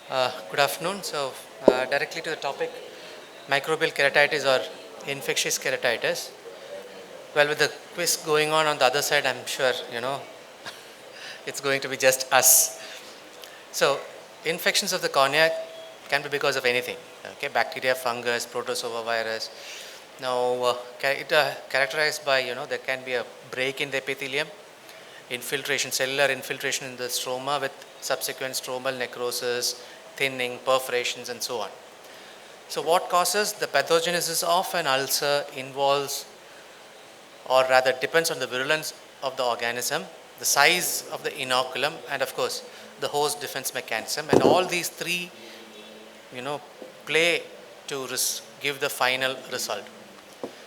Good afternoon. So, directly to the topic, microbial keratitis or infectious keratitis. Well, with the quiz going on the other side, I'm sure it's going to be just us. So, infections of the cornea can be because of anything. Okay, bacteria, fungus, protozoa virus. Now, characterized by there can be a break in the epithelium, infiltration, cellular infiltration in the stroma with subsequent stromal necrosis, thinning, perforations, and so on. So, what causes the pathogenesis of an ulcer involves, or rather depends on the virulence of the organism, the size of the inoculum, and of course the host defense mechanism, and all these three play to give the final result.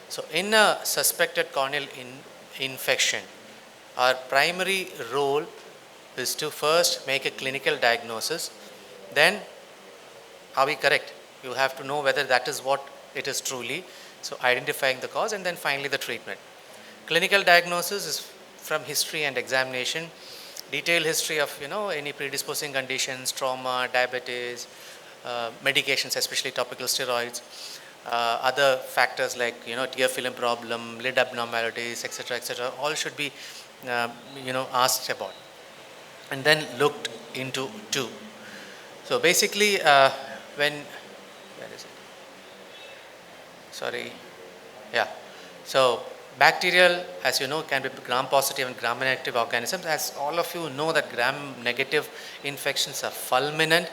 So, in a suspected corneal infection, our primary role is to first make a clinical diagnosis. Then, are we correct? You have to know whether that is what it is truly. So, identifying the cause, and then finally the treatment. Clinical diagnosis is from history and examination, detailed history of any predisposing conditions, trauma, diabetes, medications, especially topical steroids, other factors like tear film problem, lid abnormalities, etc., all should be asked about and then looked into too. So basically, where is it? Sorry, yeah. So bacterial, as you know, can be gram positive and gram negative organisms. As all of you know, that gram negative infections are fulminant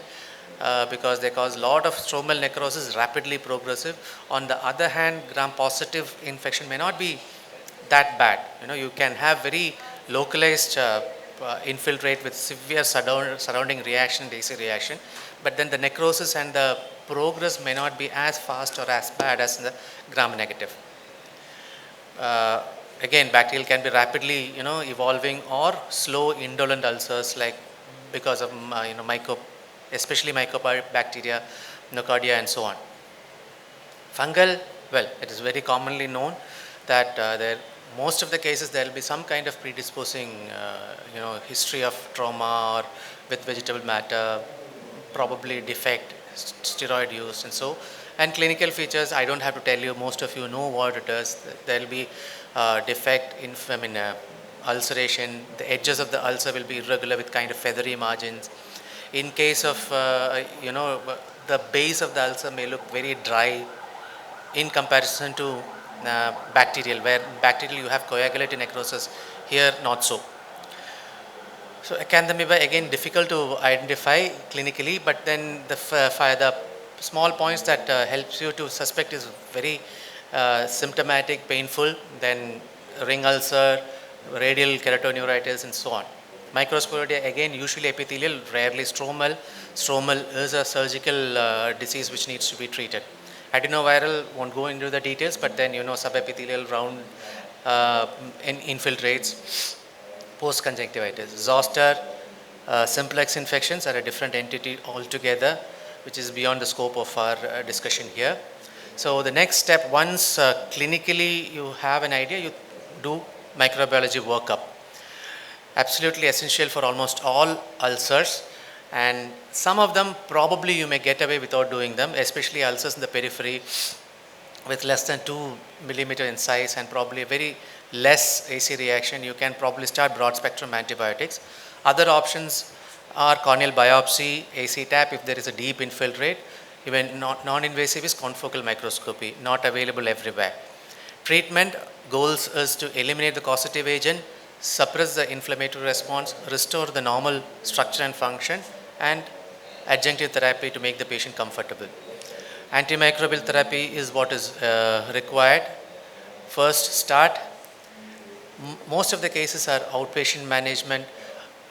because they cause a lot of stromal necrosis, rapidly progressive. On the other hand, gram positive infection may not be that bad. You can have very localized infiltrate with severe surrounding reaction, AC reaction, but then the necrosis and the progress may not be as fast or as bad as in the gram negative. Again, bacterial can be rapidly evolving or slow indolent ulcers, like because of especially mycobacteria, nocardia, and so on. Fungal, well, it is very commonly known that most of the cases there will be some kind of predisposing history of trauma or with vegetable matter, probably defect, steroid use, and so. And clinical features, I don't have to tell you, most of you know what it is. There will be defect in ulceration. The edges of the ulcer will be irregular with kind of feathery margins. In case of the base of the ulcer may look very dry in comparison to bacterial, where bacterial you have coagulative necrosis, here not so. So acanthamoeba, again, difficult to identify clinically, but then the small points that helps you to suspect is very symptomatic, painful, then ring ulcer, radial keratoneuritis, and so on. Microsporidia, again, usually epithelial, rarely stromal. Stromal is a surgical disease which needs to be treated. Adenoviral, won't go into the details, but then subepithelial round infiltrates, post-conjunctivitis. Zoster, simplex infections are a different entity altogether, which is beyond the scope of our discussion here. So the next step, once clinically you have an idea, you do microbiology workup. Absolutely essential for almost all ulcers, and some of them probably you may get away without doing them, especially ulcers in the periphery with less than 2 millimeter in size and probably a very less AC reaction. You can probably start broad spectrum antibiotics. Other options are corneal biopsy, AC tap if there is a deep infiltrate. Even non-invasive is confocal microscopy, not available everywhere. Treatment goals is to eliminate the causative agent, suppress the inflammatory response, restore the normal structure and function, and adjunctive therapy to make the patient comfortable. Antimicrobial therapy is what is required. First start. Most of the cases are outpatient management.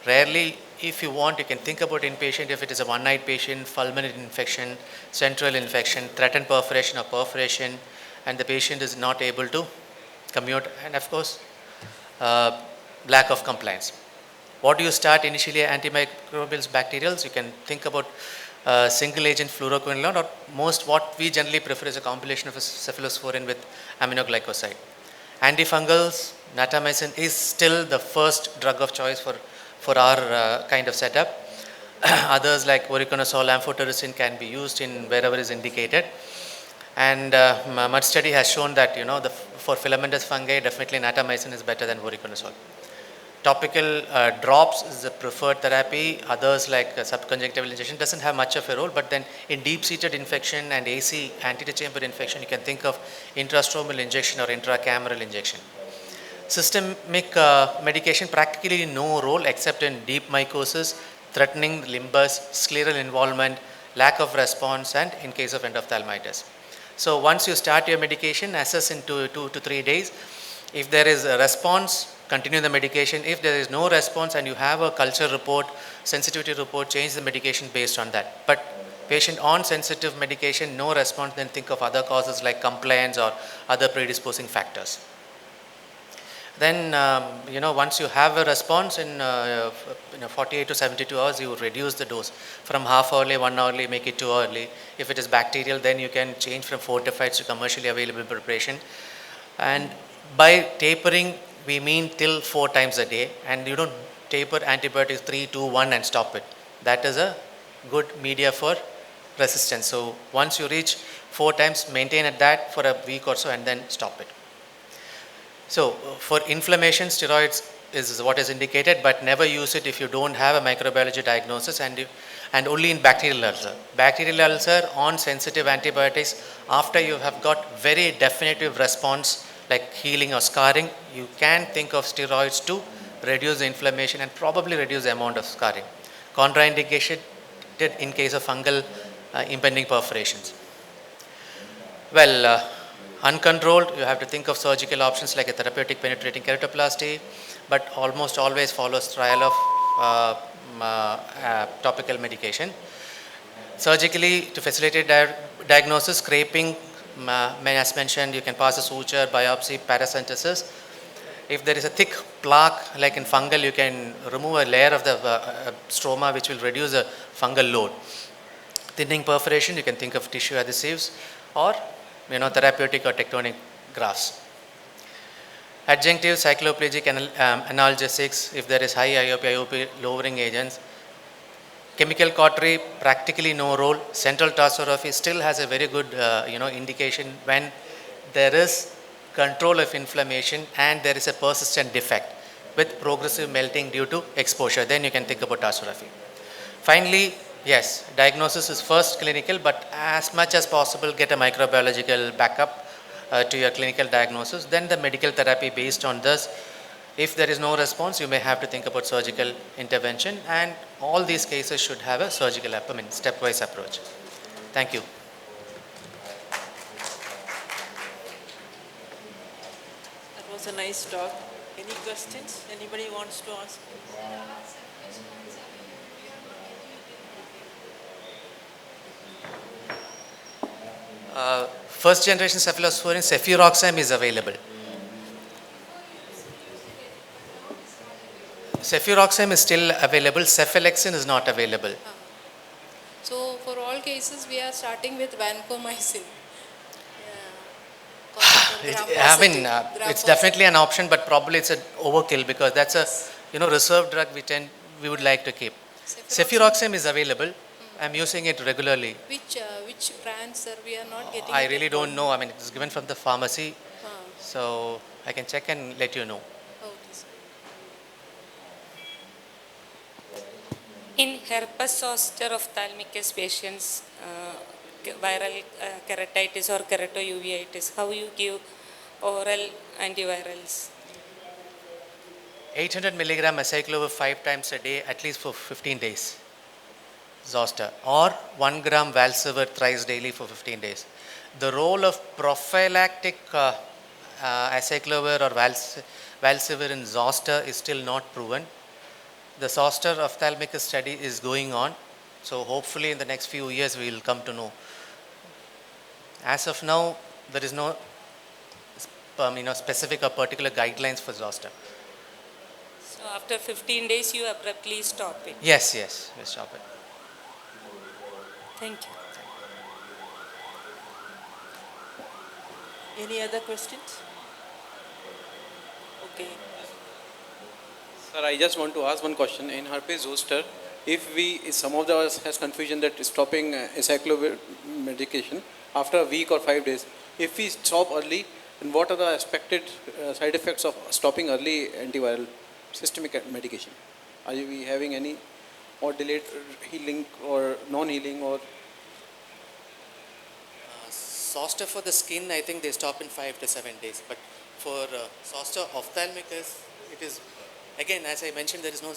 Rarely, if you want, you can think about inpatient if it is a one-night patient, fulminant infection, central infection, threatened perforation or perforation, and the patient is not able to commute, and of course, lack of compliance. What do you start initially? Antimicrobials, bacterials. You can think about single agent fluoroquinolone, or what we generally prefer is a combination of a cephalosporin with aminoglycoside. Antifungals, natamycin is still the first drug of choice for our kind of setup. Others like voriconazole, amphotericin can be used in wherever is indicated. And mud study has shown that for filamentous fungi, definitely natamycin is better than voriconazole. Topical drops is the preferred therapy. Others like subconjunctival injection doesn't have much of a role, but then in deep-seated infection and AC anti-chamber infection, you can think of intrastromal injection or intracameral injection. Systemic medication practically no role except in deep mycosis, threatening limbus, scleral involvement, lack of response, and in case of endophthalmitis. So once you start your medication, assess in 2 to 3 days. If there is a response, continue the medication. If there is no response and you have a culture report, sensitivity report, change the medication based on that. But patient on sensitive medication, no response, then think of other causes like compliance or other predisposing factors. Then once you have a response in 48 to 72 hours, you reduce the dose from half hourly, 1 hourly, make it 2 hourly. If it is bacterial, then you can change from fortified to commercially available preparation. And by tapering, we mean till 4 times a day, and you don't taper antibiotics 3, 2, 1 and stop it. That is a good media for resistance. So once you reach 4 times, maintain at that for a week or so and then stop it. So for inflammation, steroids is what is indicated, but never use it if you don't have a microbiology diagnosis and only in bacterial ulcer. Bacterial ulcer on sensitive antibiotics, after you have got very definitive response like healing or scarring, you can think of steroids to reduce the inflammation and probably reduce the amount of scarring. Contraindication in case of fungal impending perforations. Well, uncontrolled, you have to think of surgical options like a therapeutic penetrating keratoplasty, but almost always follows trial of topical medication. Surgically, to facilitate diagnosis, scraping, as mentioned, you can pass a suture, biopsy, paracentesis. If there is a thick plaque, like in fungal, you can remove a layer of the stroma, which will reduce the fungal load. Thinning perforation, you can think of tissue adhesives or therapeutic or tectonic grafts. Adjunctive cycloplegic analgesics, if there is high IOP lowering agents. Chemical cautery, practically no role. Central tarsorrhaphy still has a very good indication when there is control of inflammation and there is a persistent defect with progressive melting due to exposure. Then you can think about tarsorrhaphy. Finally, yes, diagnosis is first clinical, but as much as possible get a microbiological backup to your clinical diagnosis. Then the medical therapy based on this. If there is no response, you may have to think about surgical intervention, and all these cases should have a surgical stepwise approach. Thank you. That was a nice talk. Any questions? Anybody wants to ask? First generation cephalosporin, cefuroxime is available. Cefuroxime is still available, cephalexin is not available. So for all cases, we are starting with vancomycin. It's definitely an option, but probably it's an overkill because that's a reserve drug we would like to keep. Cefuroxime is available. I'm using it regularly. Which brand, sir? We are not getting. I really don't know. It's given from the pharmacy, so I can check and let you know. Okay, sir. In herpes zoster ophthalmicus patients, viral keratitis or keratouveitis, how you give oral antivirals? 800 milligram acyclovir 5 times a day, at least for 15 days. Zoster, or 1 gram valsivir thrice daily for 15 days. The role of prophylactic acyclovir or valsivir in zoster is still not proven. The zoster ophthalmicus study is going on, so hopefully in the next few years we will come to know. As of now, there is no specific or particular guidelines for zoster. So after 15 days you abruptly stop it? Yes, we stop it. Thank you. Any other questions? Okay. Sir, I just want to ask one question. In herpes zoster, if some of us has confusion that stopping acyclovir medication after a week or 5 days, if we stop early, then what are the expected side effects of stopping early antiviral systemic medication? Are we having any or delayed healing or non-healing or? Zoster for the skin, I think they stop in 5 to 7 days. But for zoster ophthalmicus, it is, again, as I mentioned, there is no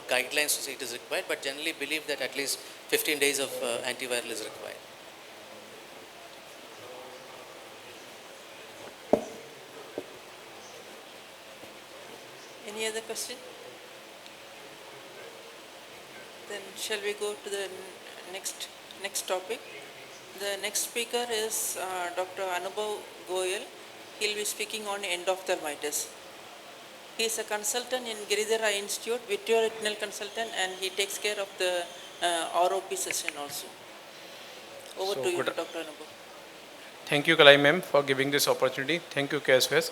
guidelines to say it is required, but generally believe that at least 15 days of antiviral is required. Any other question? Then shall we go to the next topic? The next speaker is Dr. Anubhav Goyal. He will be speaking on endophthalmitis. He is a consultant in Giridhara Institute, vitreoretinal consultant, and he takes care of the ROP session also. Over to you, Dr. Anubhav. Thank you, Kalai ma'am, for giving this opportunity. Thank you, KSOS,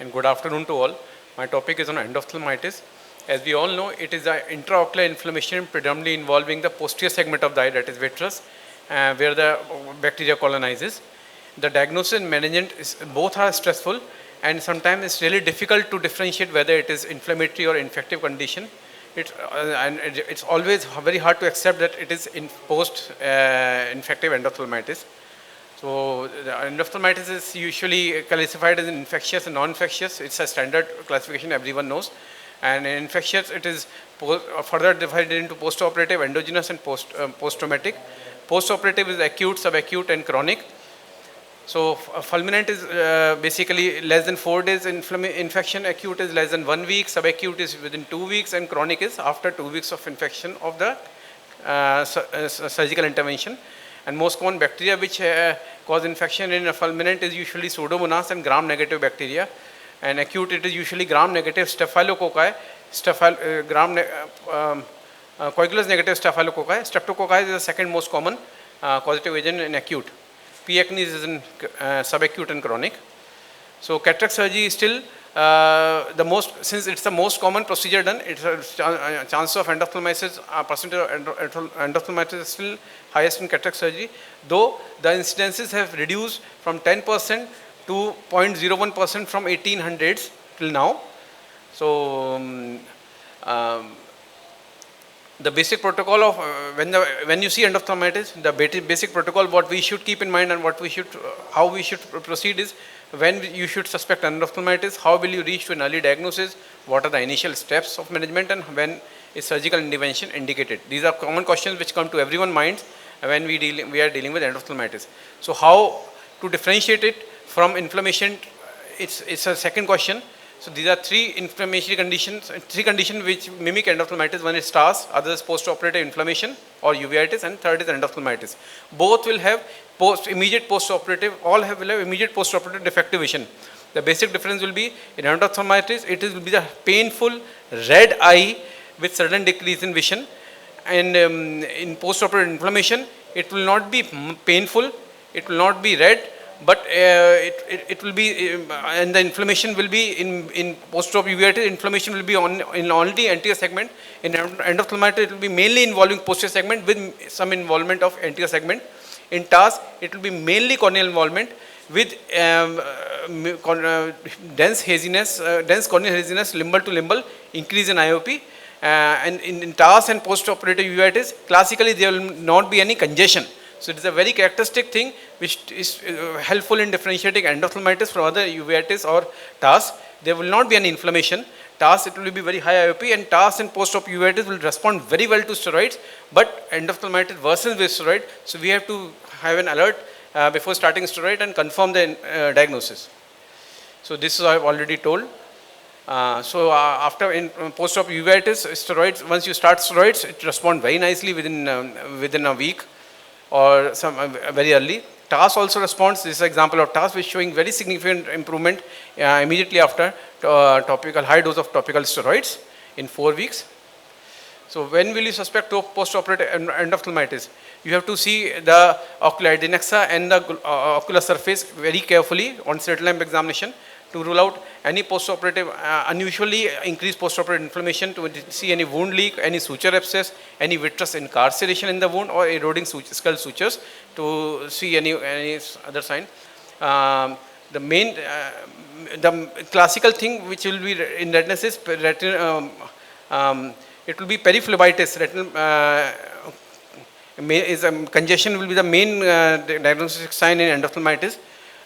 and good afternoon to all. My topic is on endophthalmitis. As we all know, it is an intraocular inflammation predominantly involving the posterior segment of the eye, that is vitreous, where the bacteria colonizes. The diagnosis and management both are stressful, and sometimes it's really difficult to differentiate whether it is inflammatory or infective condition. It's always very hard to accept that it is in post-infective endophthalmitis. So the endophthalmitis is usually classified as infectious and non-infectious. It's a standard classification everyone knows. And in infectious, it is further divided into post-operative, endogenous, and post-traumatic. Post-operative is acute, subacute, and chronic. So fulminant is basically less than 4 days infection, acute is less than 1 week, subacute is within 2 weeks, and chronic is after 2 weeks of infection of the surgical intervention. And most common bacteria which cause infection in a fulminant is usually Pseudomonas and gram-negative bacteria. And acute, it is usually gram-negative staphylococci, coagulous-negative staphylococci. Streptococci is the second most common causative agent in acute. P. acnes is in subacute and chronic. So cataract surgery is still since it's the most common procedure done, it's a chance of endophthalmitis, percentage of endophthalmitis is still highest in cataract surgery, though the incidences have reduced from 10% to 0.01% from 1800s till now. So the basic protocol of when you see endophthalmitis, the basic protocol what we should keep in mind and how we should proceed is when you should suspect endophthalmitis, how will you reach to an early diagnosis, what are the initial steps of management, and when is surgical intervention indicated. These are common questions which come to everyone's minds when we are dealing with endophthalmitis. So how to differentiate it from inflammation, it's a second question. So these are three inflammatory conditions, which mimic endophthalmitis. One is TARS, other is post-operative inflammation or uveitis, and third is endophthalmitis. Both will have immediate post-operative, will have immediate post-operative defective vision. The basic difference will be in endophthalmitis, it will be the painful red eye with sudden decrease in vision, and in post-operative inflammation, it will not be painful, it will not be red, but it will be, and the inflammation will be in post-op uveitis, inflammation will be in only anterior segment. In endophthalmitis, it will be mainly involving posterior segment with some involvement of anterior segment. In TARS, it will be mainly corneal involvement with dense haziness, dense corneal haziness, limbal to limbal, increase in IOP. And in TARS and post-operative uveitis, classically there will not be any congestion. So it is a very characteristic thing which is helpful in differentiating endophthalmitis from other uveitis or TARS. There will not be any inflammation. TARS, it will be very high IOP, and TARS and post-op uveitis will respond very well to steroids, but endophthalmitis worsens with steroid. So we have to have an alert before starting steroid and confirm the diagnosis. So this is I have already told. After in post-op uveitis, steroids, once you start steroids, it responds very nicely within a week or very early. TARS also responds. This is an example of TARS which is showing very significant improvement immediately after high dose of topical steroids in 4 weeks. So when will you suspect post-operative endophthalmitis? You have to see the ocular adnexa and the ocular surface very carefully on slit lamp examination to rule out any postoperative, unusually increased postoperative inflammation, to see any wound leak, any suture abscess, any vitreous incarceration in the wound, or eroding skull sutures, to see any other sign. The main, the classical thing which will be in redness is it will be periphlebitis. Retinal congestion will be the main diagnostic sign in endophthalmitis.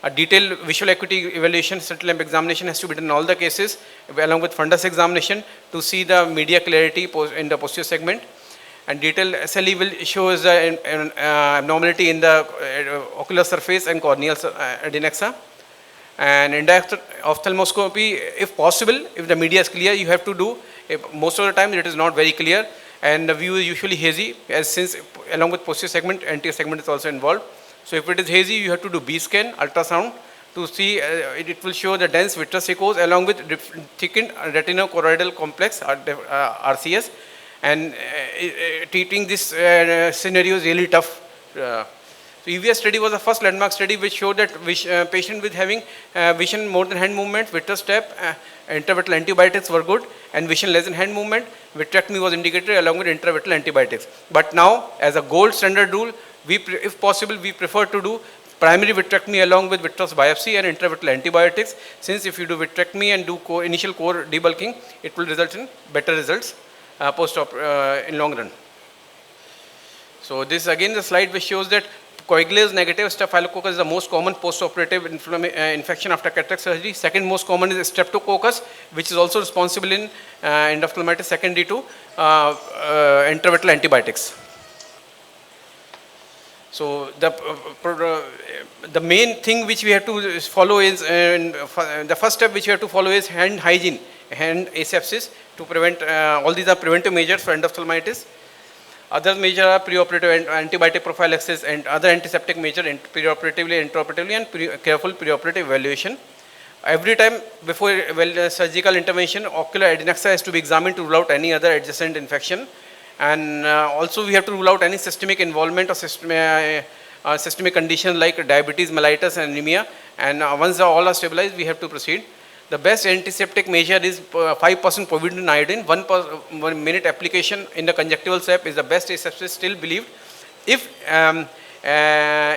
A detailed visual acuity evaluation, slit lamp examination has to be done in all the cases, along with fundus examination to see the media clarity in the posterior segment. And detailed SLE will show us the abnormality in the ocular surface and corneal adnexa. And in ophthalmoscopy, if possible, if the media is clear, you have to do. Most of the time, it is not very clear, and the view is usually hazy, as since along with posterior segment, anterior segment is also involved. So if it is hazy, you have to do B scan, ultrasound, to see it will show the dense vitreous echoes along with thickened retinochoroidal complex, RCS, and treating this scenario is really tough. So EVS study was the first landmark study which showed that patient with having vision more than hand movement, vitreous step, intravitreal antibiotics were good, and vision less than hand movement, vitrectomy was indicated along with intravitreal antibiotics. But now, as a gold standard rule, if possible, we prefer to do primary vitrectomy along with vitreous biopsy and intravitreal antibiotics, since if you do vitrectomy and do initial core debulking, it will result in better results post-op in long run. So this is again the slide which shows that coagulase negative staphylococcus is the most common post-operative infection after cataract surgery. Second most common is streptococcus, which is also responsible in endophthalmitis secondary to intravitreal antibiotics. So the main thing which we have to follow is, the first step which we have to follow is hand hygiene, hand asepsis, to prevent, all these are preventive measures for endophthalmitis. Other measures are preoperative antibiotic prophylaxis and other antiseptic measures preoperatively, intraoperatively, and careful preoperative evaluation. Every time before surgical intervention, ocular adnexa has to be examined to rule out any other adjacent infection. And also we have to rule out any systemic involvement or systemic conditions like diabetes, mellitus, and anemia. And once all are stabilized, we have to proceed. The best antiseptic measure is 5% povidone iodine. 1 minute application in the conjunctival sap is the best asepsis still believed. If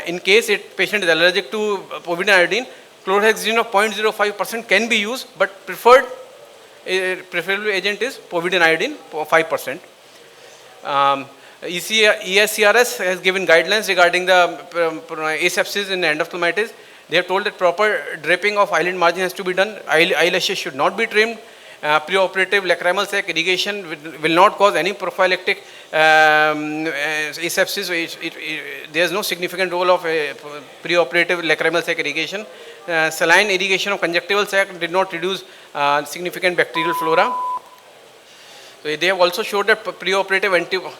in case patient is allergic to povidone iodine, chlorhexidine of 0.05% can be used, but preferable agent is povidone iodine 5%. ESCRS has given guidelines regarding the asepsis in endophthalmitis. They have told that proper draping of eyelid margin has to be done. Eyelashes should not be trimmed. Preoperative lacrimal sac irrigation will not cause any prophylactic asepsis. There is no significant role of preoperative lacrimal sac irrigation. Saline irrigation of conjunctival sac did not reduce significant bacterial flora. So they have also showed that preoperative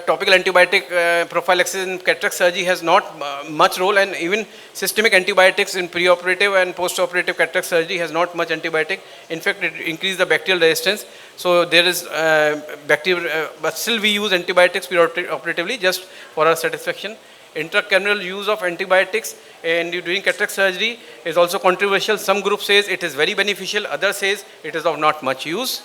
topical antibiotic prophylaxis in cataract surgery has not much role, and even systemic antibiotics in preoperative and postoperative cataract surgery has not much antibiotic. In fact, it increases the bacterial resistance. So there is bacteria, but still we use antibiotics preoperatively just for our satisfaction. Intracameral use of antibiotics and during cataract surgery is also controversial. Some group says it is very beneficial, others says it is of not much use.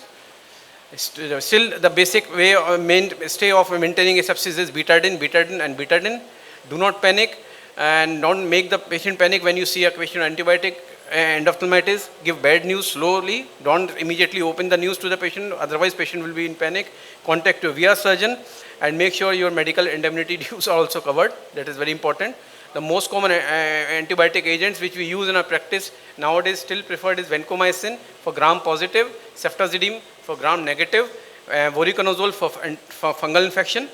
Still, the basic way of maintaining asepsis is betadine, and betadine. Do not panic, and don't make the patient panic when you see a patient antibiotic endophthalmitis. Give bad news slowly. Don't immediately open the news to the patient, otherwise patient will be in panic. Contact your VR surgeon and make sure your medical indemnity dues are also covered. That is very important. The most common antibiotic agents which we use in our practice nowadays still preferred is vancomycin for gram positive, ceftazidime for gram negative, voriconazole for fungal infection,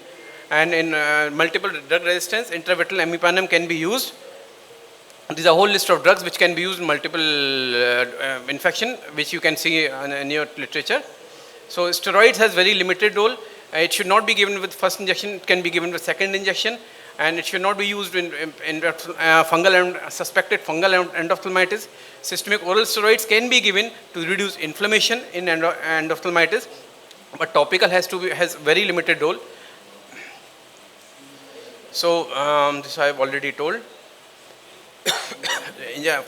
and in multiple drug resistance, intravitreal imipenem can be used. There is a whole list of drugs which can be used in multiple infection, which you can see in your literature. So steroids has very limited role. It should not be given with first injection, it can be given with second injection, and it should not be used in fungal and suspected fungal endophthalmitis. Systemic oral steroids can be given to reduce inflammation in endophthalmitis, but topical has very limited role. So this I have already told.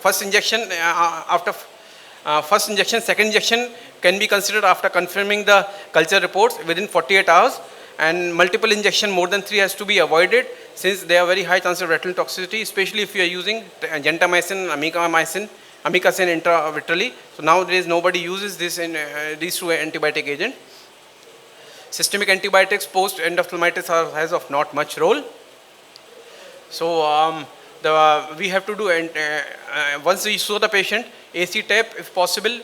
first injection after first injection, second injection can be considered after confirming the culture reports within 48 hours, and multiple injection more than 3 has to be avoided since they are very high chance of retinal toxicity, especially if you are using gentamicin, amikacin intravitreally. So nowadays nobody uses this in these two antibiotic agents. Systemic antibiotics post endophthalmitis has of not much role. So we have to do, once we show the patient, AC tap if possible,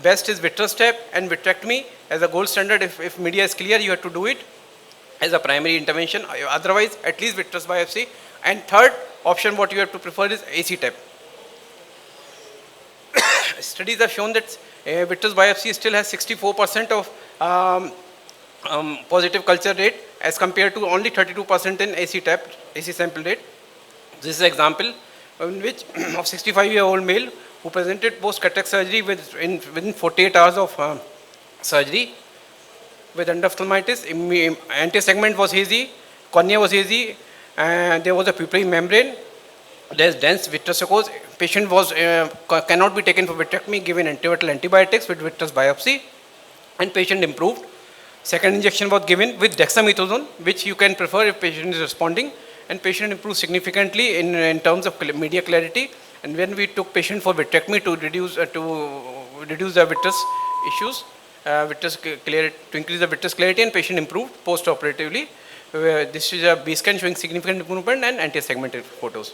best is vitreous tap and vitrectomy as a gold standard. If media is clear, you have to do it as a primary intervention, otherwise at least vitreous biopsy. And third option what you have to prefer is AC tap. Studies have shown that vitreous biopsy still has 64% of positive culture rate as compared to only 32% in AC tap, AC sample rate. This is an example in which of 65-year-old male who presented post-cataract surgery within 48 hours of surgery with endophthalmitis. Anti-segment was hazy, cornea was hazy, and there was a pupillary membrane. There is dense vitreous echoes. Patient was cannot be taken for vitrectomy, given antivitreal antibiotics with vitreous biopsy, and patient improved. Second injection was given with dexamethasone, which you can prefer if patient is responding, and patient improved significantly in terms of media clarity. And when we took patient for vitrectomy to reduce the vitreous issues, to increase the vitreous clarity, and patient improved post-operatively. This is a B scan showing significant improvement and anti-segmented photos.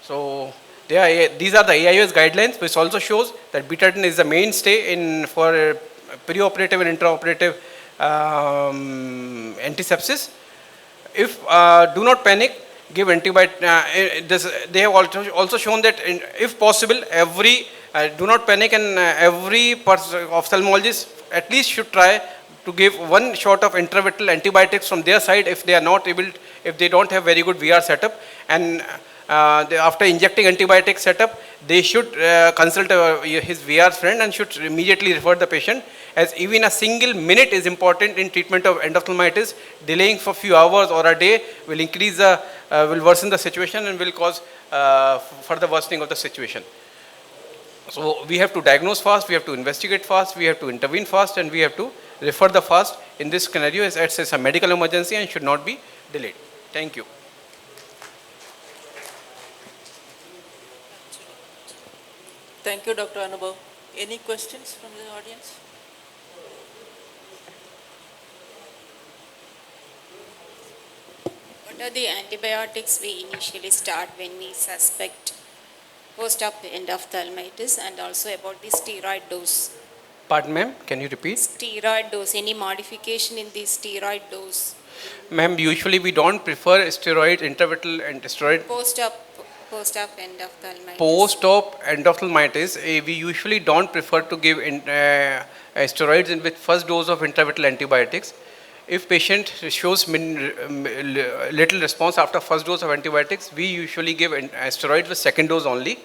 So these are the AIOS guidelines, which also shows that betaine is the mainstay for preoperative and intraoperative antisepsis. If do not panic, give antibiotic. They have also shown that if possible, do not panic, and every ophthalmologist at least should try to give one shot of intravitreal antibiotics from their side if they are not able, if they don't have very good VR setup, and after injecting antibiotic setup, they should consult his VR friend and should immediately refer the patient, as even a single minute is important in treatment of endophthalmitis. Delaying for few hours or a day will will worsen the situation and will cause further worsening of the situation. So we have to diagnose fast, we have to investigate fast, we have to intervene fast, and we have to refer the fast. In this scenario, it's a medical emergency and should not be delayed. Thank you. Thank you, Dr. Anubhav. Any questions from the audience? What are the antibiotics we initially start when we suspect post-op endophthalmitis, and also about the steroid dose? Pardon, ma'am, can you repeat? Steroid dose, any modification in the steroid dose? Ma'am, usually we don't prefer steroid, intravitreal and steroid. Post-op endophthalmitis. Post-op endophthalmitis, we usually don't prefer to give steroids with first dose of intravitreal antibiotics. If patient shows little response after first dose of antibiotics, we usually give steroids with second dose only,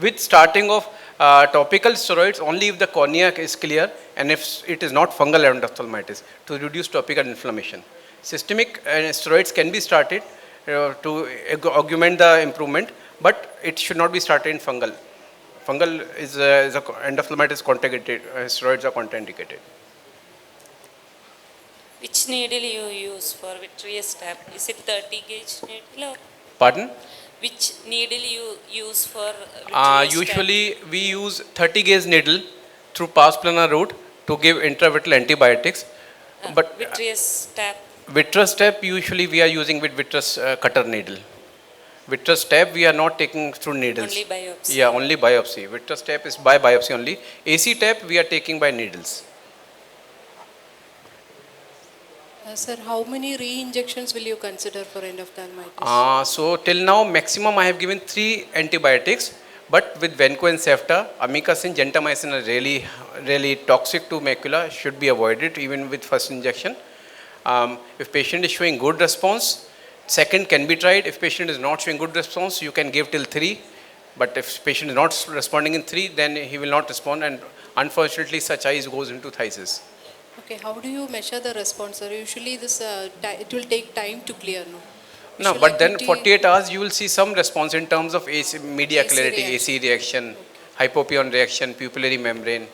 with starting of topical steroids only if the cornea is clear and if it is not fungal endophthalmitis, to reduce topical inflammation. Systemic steroids can be started to augment the improvement, but it should not be started in fungal. Fungal is endophthalmitis contraindicated, steroids are contraindicated. Which needle you use for vitreous tap? Is it 30 gauge needle? Or Pardon? which needle you use for vitreous Usually we use 30 gauge needle through pars plana route to give intravitreal antibiotics. tap? But Vitreous tap. vitreous tap usually we are using with vitreous cutter needle. Vitreous tap we are not taking through needles. Only biopsy. Yeah, only biopsy. Vitreous tap is by biopsy only. AC tap we are taking by needles. Sir, how many re-injections will you consider for endophthalmitis? So till now maximum I have given 3 antibiotics, but with Venco and Cefta, amikacin, gentamicin are really toxic to macula, should be avoided even with first injection. If patient is showing good response, second can be tried. If patient is not showing good response, you can give till 3. But if patient is not responding in 3, then he will not respond, and unfortunately such eyes goes into phthisis. Okay, how do you measure the response, sir? Usually this it will take time to clear, no? No, Visual but then acuity- 48 hours you will see some response in terms of AC, media AC clarity, AC reaction, hypopyon reaction, pupillary membrane.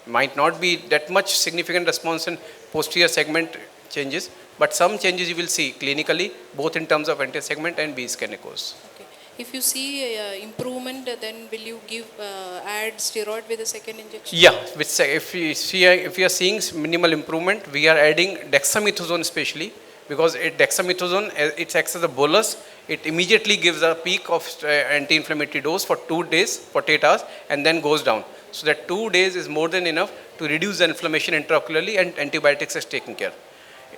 Might not be that much significant response in posterior segment changes, but some changes you will see clinically, both in terms of anterior segment and B scan echoes. Okay. If you see improvement, then will you give add steroid with the second injection? Yeah, if we are seeing minimal improvement, we are adding dexamethasone especially, because dexamethasone, it acts as a bolus. It immediately gives a peak of anti-inflammatory dose for 2 days, 48 hours, and then goes down. So that 2 days is more than enough to reduce the inflammation intraocularly, and antibiotics is taken care.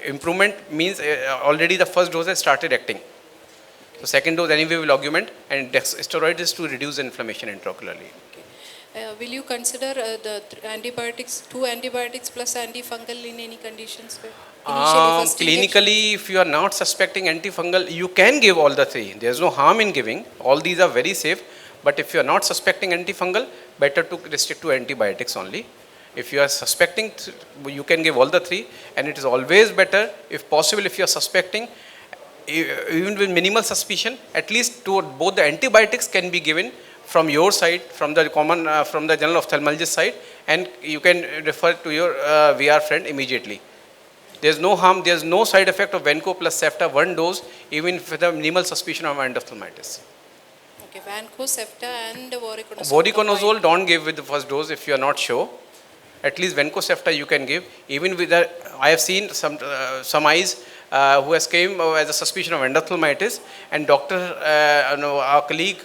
Improvement means already the first dose has started acting. So second dose anyway will augment, and steroid is to reduce the inflammation intraocularly. Will you consider antibiotics, 2 antibiotics plus antifungal in any conditions? First injection? Clinically, if you are not suspecting antifungal, you can give all the 3. There is no harm in giving. All these are very safe. But if you are not suspecting antifungal, better to restrict to antibiotics only. If you are suspecting, you can give all the 3. And it is always better, if possible, if you are suspecting, even with minimal suspicion, at least both the antibiotics can be given from your side, from the from the general ophthalmologist side, and you can refer to your VR friend immediately. There is no harm, there is no side effect of Venco plus Cefta, 1 dose, even with a minimal suspicion of endophthalmitis. Okay, Vanco, Cefta and voriconazole. Voriconazole don't give with the first dose if you are not sure. At least Venco Cefta you can give. Even with the, I have seen some eyes who has came as a suspicion of endophthalmitis, and doctor, our colleague,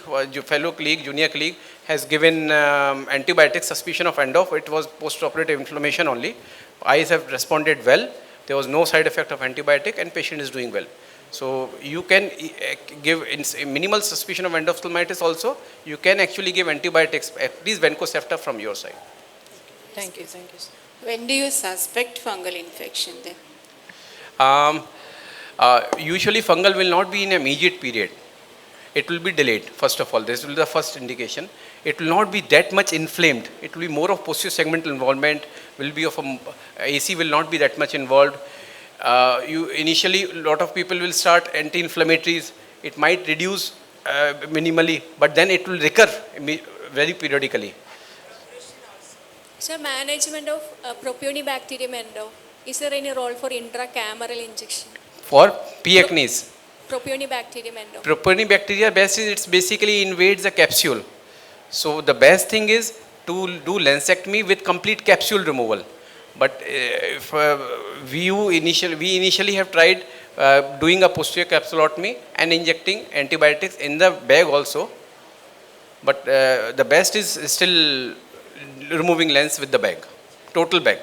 fellow colleague, junior colleague, has given antibiotics suspicion of endo. It was post-operative inflammation only. Eyes have responded well. There was no side effect of antibiotic, and patient is doing well. So you can give in minimal suspicion of endophthalmitis also. You can actually give antibiotics, at least Venco Cefta from your side. Thank you, thank you. Sir. When do you suspect fungal infection then? Usually fungal will not be in an immediate period. It will be delayed, first of all. This will be the first indication. It will not be that much inflamed. It will be more of posterior segmental involvement, will be of AC will not be that much involved. Initially, a lot of people will start anti-inflammatories. It might reduce minimally, but then it will recur very periodically. Sir, management of propionibacterium endo. Is there any role for intracameral injection? For P. acnes. Propionibacterium endo. Propionibacteria best is, it's basically invades the capsule. So the best thing is to do lensectomy with complete capsule removal. But if we initially have tried doing a posterior capsulotomy and injecting antibiotics in the bag also. But the best is still removing lens with the bag, total bag.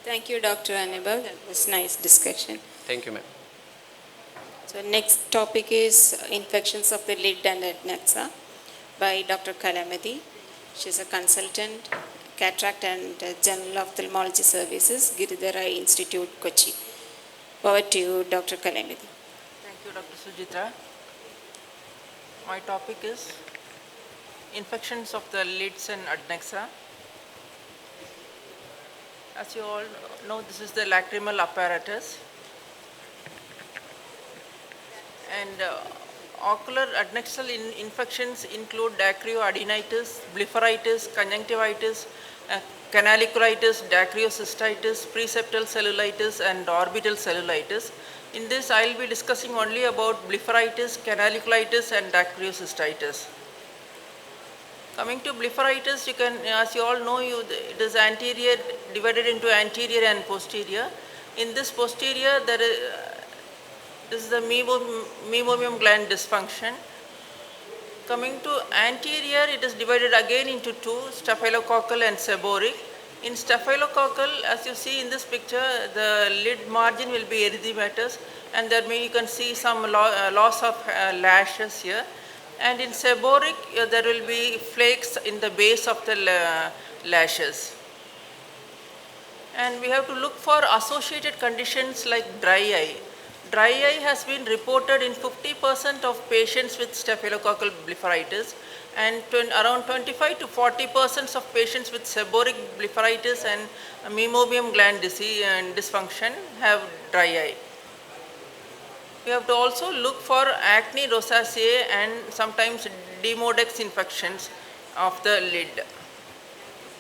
Thank you, Dr. Anubhav. That was nice discussion. Thank you, ma'am. So next topic is infections of the lid and adnexa by Dr. KALAIMATHI. She is a consultant, cataract and general ophthalmology services, Giridhara Institute, Kochi. Over to you, Dr. KALAIMATHI. Thank you, Dr. Sujitra. My topic is infections of the lids and adnexa. As you all know, this is the lacrimal apparatus. And ocular adnexal infections include dacryoadenitis, blepharitis, conjunctivitis, canaliculitis, dacryocystitis, preseptal cellulitis, and orbital cellulitis. In this, I will be discussing only about blepharitis, canaliculitis, and dacryocystitis. Coming to blepharitis, you can, as you all know, it is anterior, divided into anterior and posterior. In this posterior, this is the meibomium gland dysfunction. Coming to anterior, it is divided again into 2, staphylococcal and seborrheic. In staphylococcal, as you see in this picture, the lid margin will be erythematous, and you can see some loss of lashes here. And in seborrheic, there will be flakes in the base of the lashes. And we have to look for associated conditions like dry eye. Dry eye has been reported in 50% of patients with staphylococcal blepharitis, and around 25 to 40% of patients with seborrheic blepharitis and meibomian gland disease and dysfunction have dry eye. We have to also look for acne rosacea and sometimes demodex infections of the lid.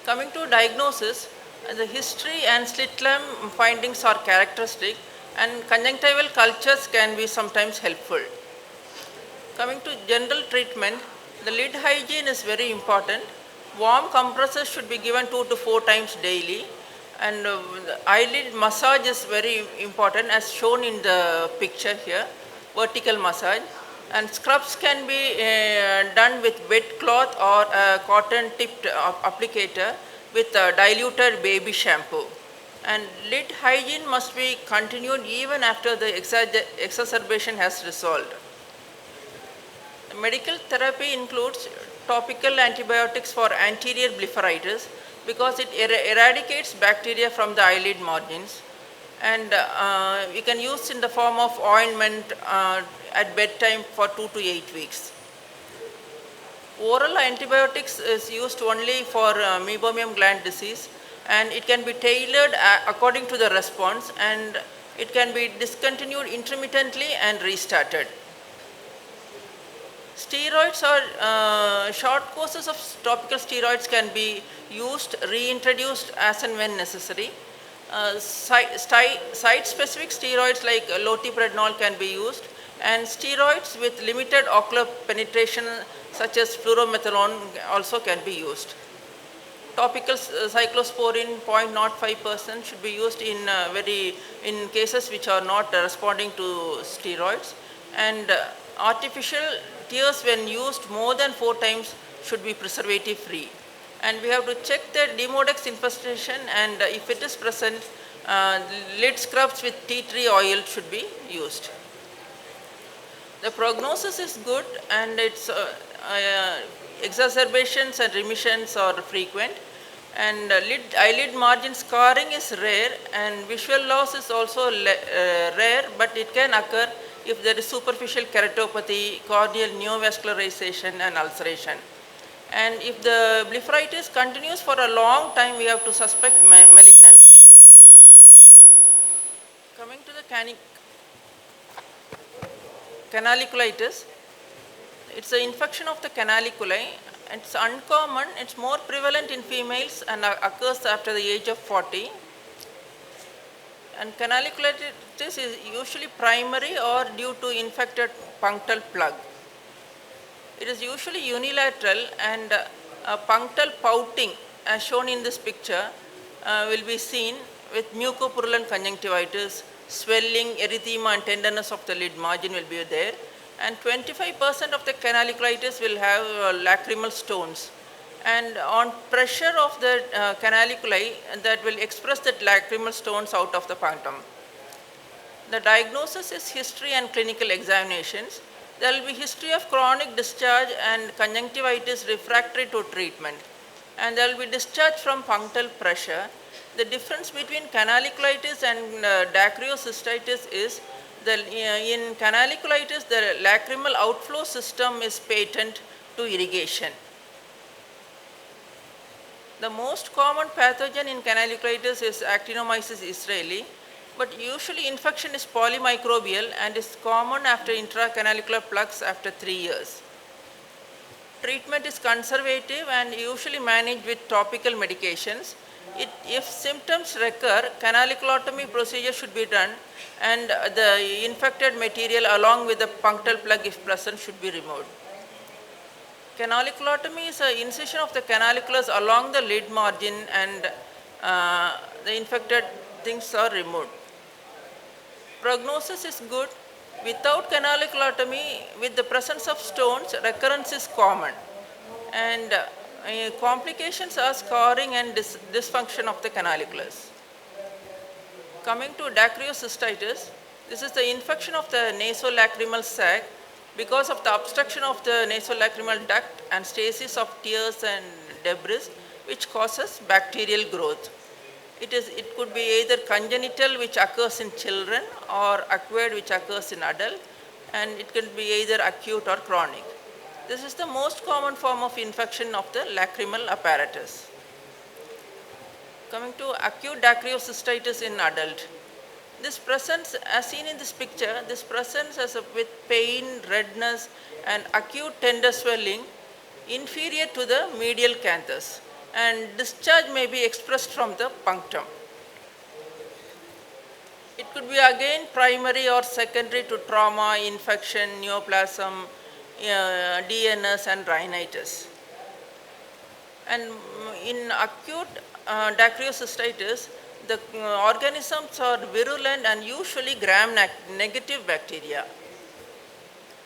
Coming to diagnosis, the history and slit lamp findings are characteristic and conjunctival cultures can be sometimes helpful. Coming to general treatment, the lid hygiene is very important. Warm compressors should be given 2 to 4 times daily, and the eyelid massage is very important as shown in the picture here, vertical massage, and scrubs can be done with wet cloth or a cotton tipped applicator with diluted baby shampoo. And lid hygiene must be continued even after the exacerbation has resolved. Medical therapy includes topical antibiotics for anterior blepharitis because it eradicates bacteria from the eyelid margins, and we can use in the form of ointment at bedtime for 2 to 8 weeks. Oral antibiotics is used only for meibomian gland disease, and it can be tailored according to the response, and it can be discontinued intermittently and restarted. Steroids or short courses of topical steroids can be used, reintroduced as and when necessary. Site-specific steroids like loteprednol can be used, and steroids with limited ocular penetration such as fluoromethalone also can be used. Topical cyclosporin 0.05% should be used in cases which are not responding to steroids, and artificial tears when used more than 4 times should be preservative free. And we have to check the demodex infestation, and if it is present, lid scrubs with tea tree oil should be used. The prognosis is good, and its exacerbations and remissions are frequent, and eyelid margin scarring is rare, and visual loss is also rare, but it can occur if there is superficial keratopathy, corneal neovascularization and ulceration. And if the blepharitis continues for a long time, we have to suspect malignancy. Coming to the canaliculitis, it's an infection of the canaliculi. It's uncommon, it's more prevalent in females and occurs after the age of 40. And canaliculitis is usually primary or due to infected punctal plug. It is usually unilateral, and punctal pouting as shown in this picture will be seen with mucopurulent conjunctivitis, swelling, erythema and tenderness of the lid margin will be there, and 25% of the canaliculitis will have lacrimal stones. And on pressure of the canaliculi, that will express that lacrimal stones out of the punctum. The diagnosis is history and clinical examinations. There will be history of chronic discharge and conjunctivitis refractory to treatment, and there will be discharge from punctal pressure. The difference between canaliculitis and dacryocystitis is that in canaliculitis the lacrimal outflow system is patent to irrigation. The most common pathogen in canaliculitis is Actinomyces israeli, but usually infection is polymicrobial and is common after intracanalicular plugs after 3 years. Treatment is conservative and usually managed with topical medications. If symptoms recur, canaliculotomy procedure should be done, and the infected material along with the punctal plug if present should be removed. Canaliculotomy is an incision of the canaliculus along the lid margin, and the infected things are removed. Prognosis is good. Without canaliculotomy, with the presence of stones, recurrence is common, and complications are scarring and dysfunction of the canaliculus. Coming to dacryocystitis, this is the infection of the nasolacrimal sac because of the obstruction of the nasolacrimal duct and stasis of tears and debris, which causes bacterial growth. It could be either congenital, which occurs in children, or acquired, which occurs in adult, and it can be either acute or chronic. This is the most common form of infection of the lacrimal apparatus. Coming to acute dacryocystitis in adult. This presents, as seen in this picture, this presents with pain, redness and acute tender swelling inferior to the medial canthus, and discharge may be expressed from the punctum. It could be again primary or secondary to trauma, infection, neoplasm, DNS and rhinitis. And in acute dacryocystitis, the organisms are virulent and usually gram-negative bacteria.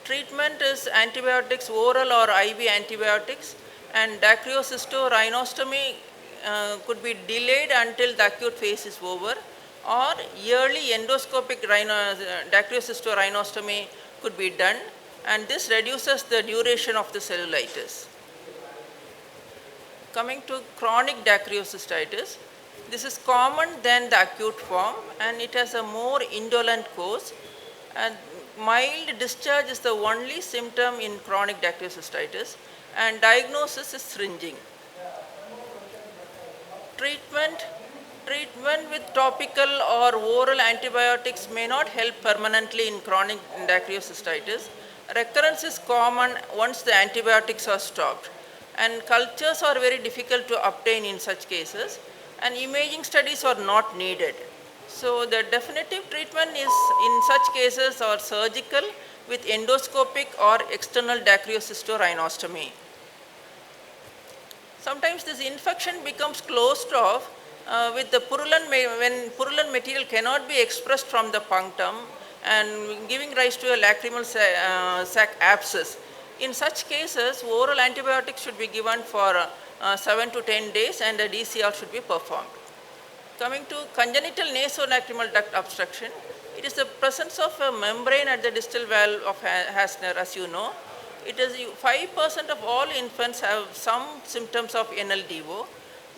Treatment is antibiotics, oral or IV antibiotics, and dacryocystorhinostomy could be delayed until the acute phase is over, or yearly endoscopic dacryocystorhinostomy could be done, and this reduces the duration of the cellulitis. Coming to chronic dacryocystitis, this is common than the acute form and it has a more indolent course, and mild discharge is the only symptom in chronic dacryocystitis, and diagnosis is syringing. Treatment with topical or oral antibiotics may not help permanently in chronic dacryocystitis. Recurrence is common once the antibiotics are stopped, and cultures are very difficult to obtain in such cases, and imaging studies are not needed. So the definitive treatment is in such cases are surgical with endoscopic or external dacryocystorhinostomy. Sometimes this infection becomes closed off with the purulent, when purulent material cannot be expressed from the punctum and giving rise to a lacrimal sac abscess. In such cases, oral antibiotics should be given for 7 to 10 days and a DCR should be performed. Coming to congenital nasolacrimal duct obstruction, it is the presence of a membrane at the distal valve of Hasner, as you know. It is 5% of all infants have some symptoms of NLDO.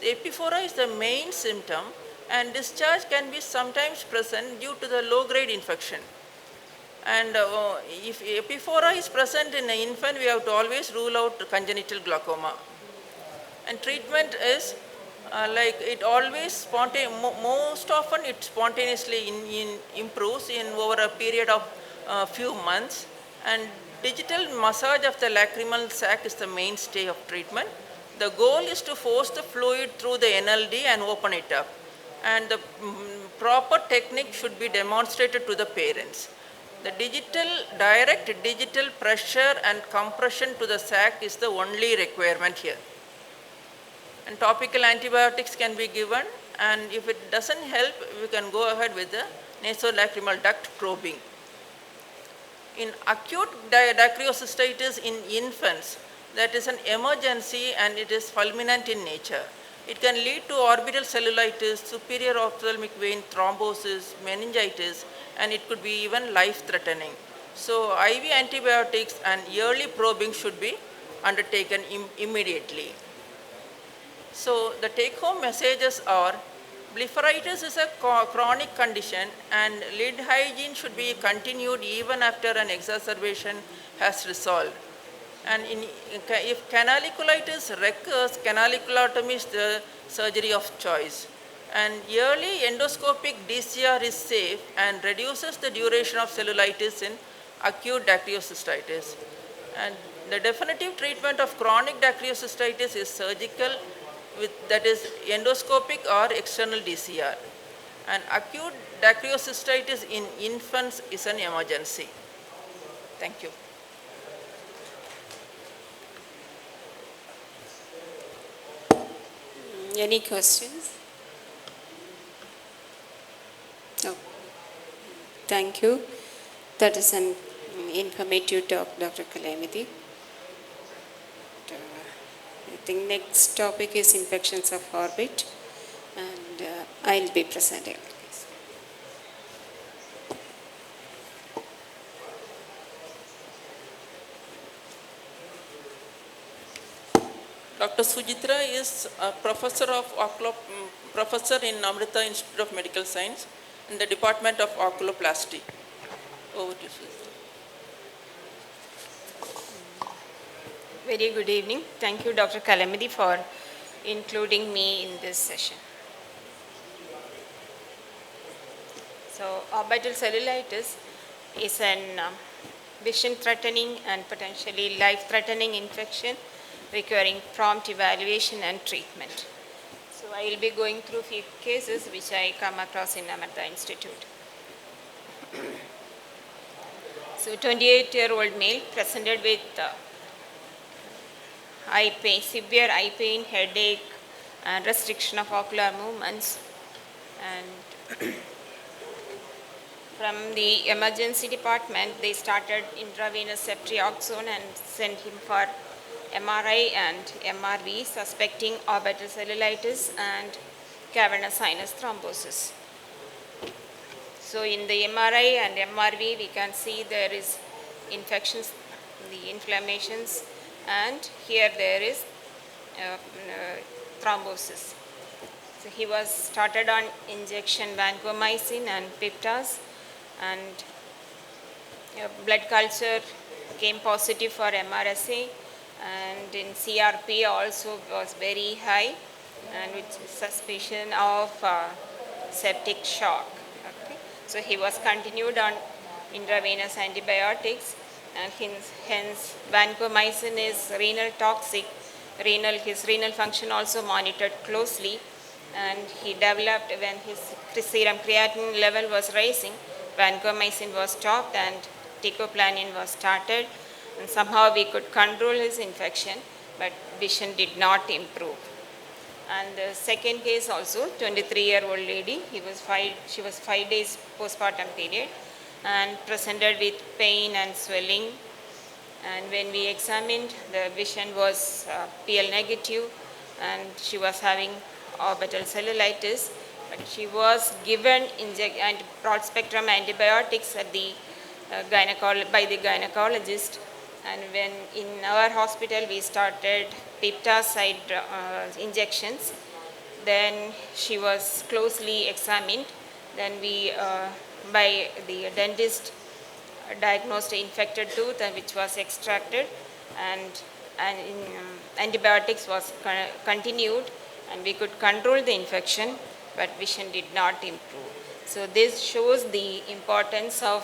The epiphora is the main symptom, and discharge can be sometimes present due to the low-grade infection. And if epiphora is present in an infant, we have to always rule out congenital glaucoma. And treatment is like it always most often it spontaneously improves in over a period of few months, and digital massage of the lacrimal sac is the mainstay of treatment. The goal is to force the fluid through the NLD and open it up, and the proper technique should be demonstrated to the parents. The direct digital pressure and compression to the sac is the only requirement here. And topical antibiotics can be given, and if it doesn't help, we can go ahead with the nasolacrimal duct probing. In acute dacryocystitis in infants, that is an emergency and it is fulminant in nature. It can lead to orbital cellulitis, superior ophthalmic vein thrombosis, meningitis, and it could be even life-threatening. So IV antibiotics and yearly probing should be undertaken immediately. So the take-home messages are, blepharitis is a chronic condition and lid hygiene should be continued even after an exacerbation has resolved. And if canaliculitis recurs, canaliculotomy is the surgery of choice. And yearly endoscopic DCR is safe and reduces the duration of cellulitis in acute dacryocystitis. And the definitive treatment of chronic dacryocystitis is surgical, that is endoscopic or external DCR. And acute dacryocystitis in infants is an emergency. Thank you. Any questions? No. Thank you. That is an informative talk, Dr. KALAIMATHI. I think next topic is infections of orbit, and I'll be presenting. Dr. Sujitra is a professor in Amrita Institute of Medical Science in the Department of Oculoplasty. Over to you, Sujitra. Very good evening. Thank you, Dr. KALAIMATHI, for including me in this session. So, orbital cellulitis is an vision-threatening and potentially life-threatening infection requiring prompt evaluation and treatment. So, I will be going through few cases which I come across in Amartya Institute. So, 28-year-old male presented with eye pain, severe eye pain, headache, and restriction of ocular movements. And from the emergency department, they started intravenous ceftriaxone and sent him for MRI and MRV, suspecting orbital cellulitis and cavernous sinus thrombosis. So in the MRI and MRV, we can see there is infections, the inflammations, and here there is thrombosis. So he was started on injection vancomycin and piptas, and blood culture came positive for MRSA, and in CRP also was very high, and with suspicion of septic shock. Okay. So he was continued on intravenous antibiotics, and hence vancomycin is renal toxic. His renal function also monitored closely, and he developed, when his serum creatinine level was rising, vancomycin was stopped and teicoplanin was started, and somehow we could control his infection, but vision did not improve. And the second case also, 23-year-old lady, she was 5 days postpartum period and presented with pain and swelling. And when we examined, the vision was PL negative, and she was having orbital cellulitis. But she was given broad spectrum antibiotics at the by the gynecologist. And when in our hospital we started piptide injections, then she was closely examined. Then we, by the dentist, diagnosed infected tooth, and which was extracted, and antibiotics was continued, and we could control the infection, but vision did not improve. So this shows the importance of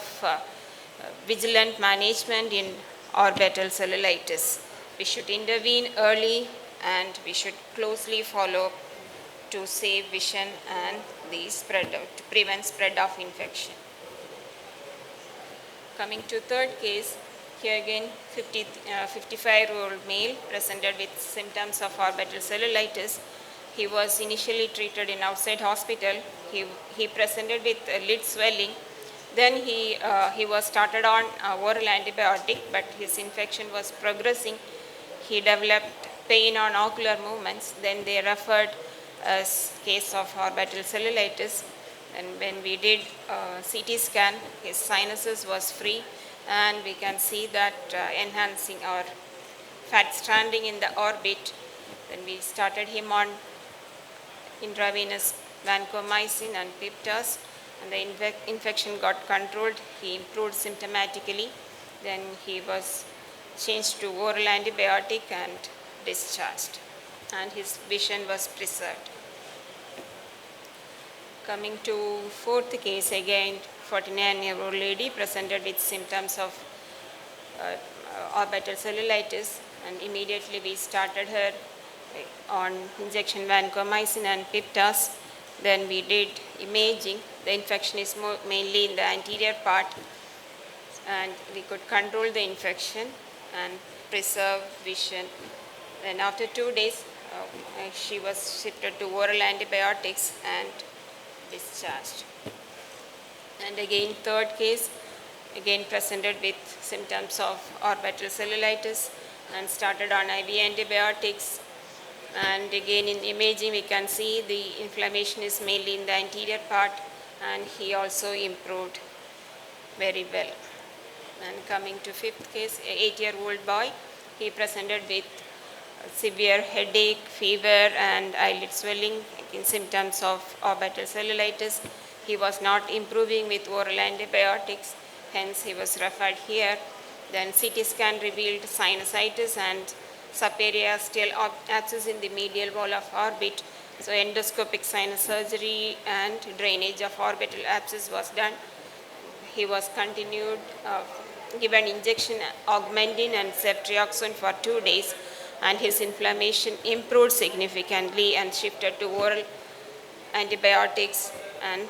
vigilant management in orbital cellulitis. We should intervene early, and we should closely follow to save vision and to prevent spread of infection. Coming to third case, here again 55-year-old male presented with symptoms of orbital cellulitis. He was initially treated in outside hospital. He presented with lid swelling. Then he was started on oral antibiotic, but his infection was progressing. He developed pain on ocular movements. Then they referred as case of orbital cellulitis. And when we did CT scan, his sinuses was free, and we can see that enhancing our fat stranding in the orbit. Then we started him on intravenous vancomycin and piptas, and the infection got controlled. He improved symptomatically. Then he was changed to oral antibiotic and discharged, and his vision was preserved. Coming to fourth case, again 49-year-old lady presented with symptoms of orbital cellulitis, and immediately we started her on injection vancomycin and piptas. Then we did imaging. The infection is mainly in the anterior part, and we could control the infection and preserve vision. Then after 2 days, she was shifted to oral antibiotics and discharged. And again, third case, again presented with symptoms of orbital cellulitis and started on IV antibiotics. And again, in imaging, we can see the inflammation is mainly in the anterior part, and he also improved very well. And coming to fifth case, an 8-year-old boy, he presented with severe headache, fever, and eyelid swelling in symptoms of orbital cellulitis. He was not improving with oral antibiotics, hence he was referred here. Then CT scan revealed sinusitis and subperiosteal abscess in the medial wall of orbit. So endoscopic sinus surgery and drainage of orbital abscess was done. He was continued, given injection augmentin and ceftriaxone for 2 days, and his inflammation improved significantly and shifted to oral antibiotics and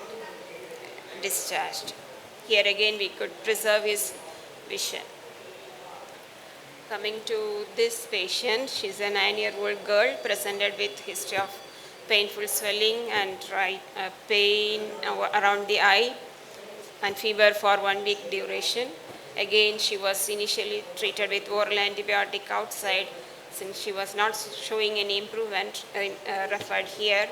discharged. Here again we could preserve his vision. Coming to this patient, she's a 9-year-old girl presented with history of painful swelling and pain around the eye and fever for 1 week duration. Again, she was initially treated with oral antibiotic outside. Since she was not showing any improvement, referred here.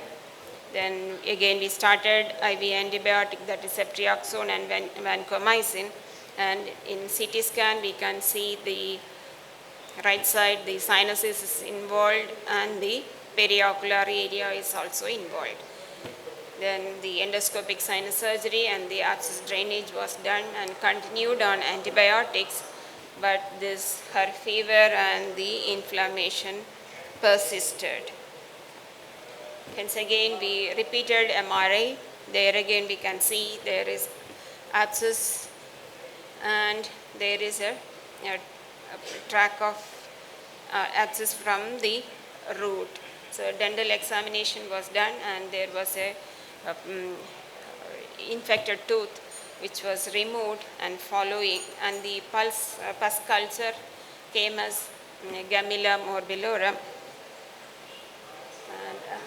Then again we started IV antibiotic, that is ceftriaxone and vancomycin. And in CT scan we can see the right side, the sinuses is involved and the periocular area is also involved. Then the endoscopic sinus surgery and the abscess drainage was done and continued on antibiotics, but her fever and the inflammation persisted. Hence again we repeated MRI. There again we can see there is abscess and there is a track of abscess from the root. So dental examination was done and there was a infected tooth which was removed and following, and the pus culture came as Gamilla morbillorum,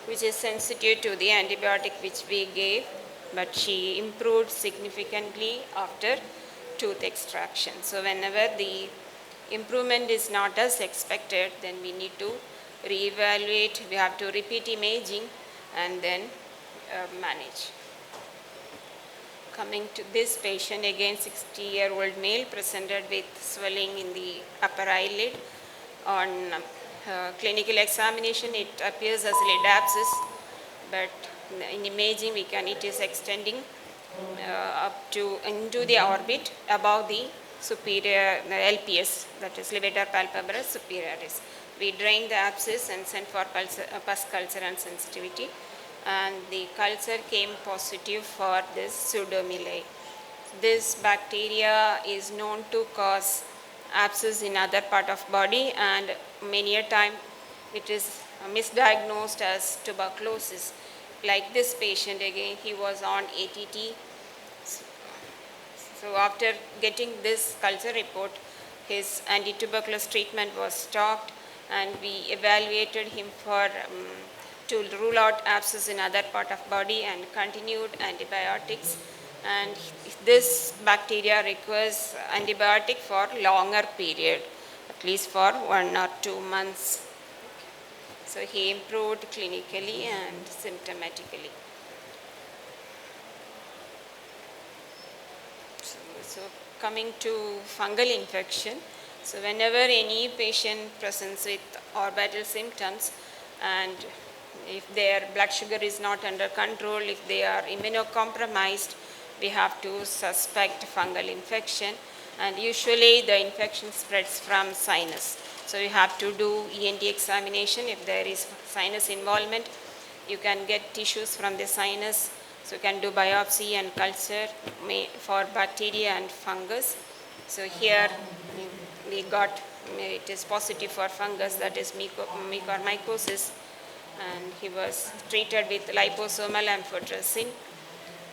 which is sensitive to the antibiotic which we gave, but she improved significantly after tooth extraction. So whenever the improvement is not as expected, then we need to reevaluate, we have to repeat imaging and then manage. Coming to this patient, again 60-year-old male presented with swelling in the upper eyelid. On clinical examination it appears as lid abscess, but in imaging it is extending into the orbit above the superior LPS, that is levator palpebrae superioris. We drained the abscess and sent for pus culture and sensitivity, and the culture came positive for this pseudomyelin. This bacteria is known to cause abscess in other part of body, and many a time it is misdiagnosed as tuberculosis. Like this patient, again he was on ATT. So after getting this culture report, his anti-tuberculous treatment was stopped and we evaluated him for to rule out abscess in other part of body and continued antibiotics. And this bacteria requires antibiotic for longer period, at least for 1 or 2 months. So he improved clinically and symptomatically. So coming to fungal infection, so whenever any patient presents with orbital symptoms and if their blood sugar is not under control, if they are immunocompromised, we have to suspect fungal infection, and usually the infection spreads from sinus. So you have to do ENT examination. If there is sinus involvement, you can get tissues from the sinus. So you can do biopsy and culture for bacteria and fungus. So here we got, it is positive for fungus, that is mucormycosis, and he was treated with liposomal amphotericin,